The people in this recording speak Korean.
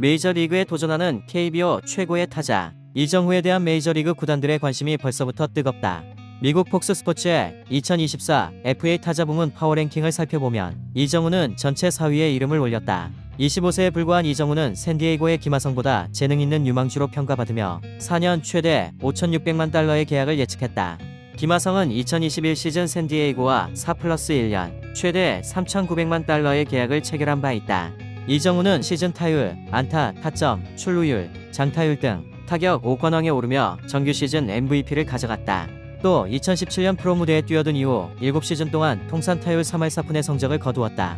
메이저리그에 도전하는 KBO 최고의 타자 이정후에 대한 메이저리그 구단들의 관심이 벌써부터 뜨겁다. 미국 폭스스포츠의 2024 FA 타자 부문 파워랭킹을 살펴보면 이정후는 전체 4위에 이름을 올렸다. 25세에 불과한 이정후는 샌디에이고의 김하성보다 재능 있는 유망주로 평가받으며 4년 최대 5,600만 달러의 계약을 예측했다. 김하성은 2021 시즌 샌디에이고와 4+1년 최대 3,900만 달러의 계약을 체결한 바 있다. 이정후는 시즌 타율, 안타, 타점, 출루율, 장타율 등 타격 5관왕에 오르며 정규 시즌 MVP를 가져갔다. 또 2017년 프로 무대에 뛰어든 이후 7시즌 동안 통산 타율 3할 4푼의 성적을 거두었다.